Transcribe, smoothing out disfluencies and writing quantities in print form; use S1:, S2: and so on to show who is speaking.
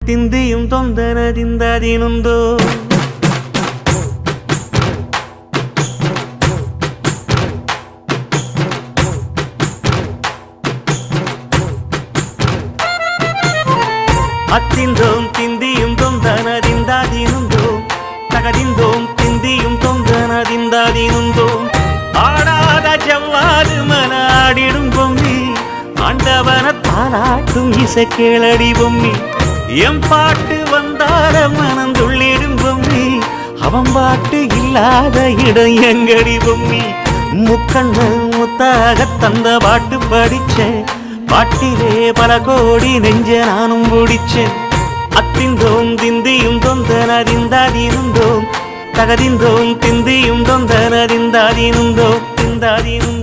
S1: തിന്തിയും തൊന്തനതിന്തതിനുന്തോ അത്തിന്തോം തിന്തിയും തൊന്തനതിന്തതിനുന്തോ തകതിന്തോം തിന്തിയും തൊന്തനതിന്തതിനുന്തോ ആടാത ചെവ്വാല് മനാടിടും പൊമ്മി ஆண்டவன தாலாட்டும் இசை கேளடி பொம்மி எம் பாட்டு வந்தார மனந்துள்ளிடும் பொம்மி அவன் பாட்டு இல்லாத இடம் எங்கடி பொம்மி முக்கண்ணல் முத்தாக தந்த பாட்டு படிச்சேன் பாட்டிலே பல கோடி நெஞ்ச நானும் பிடிச்சேன் அத்திந்தோம் திந்தியும் தொந்தனதிந்தாதிருந்தோம் தகதிந்தோம் திந்தியும் தொந்தனதிந்தாதிருந்தோம் திந்தாதிருந்தோம்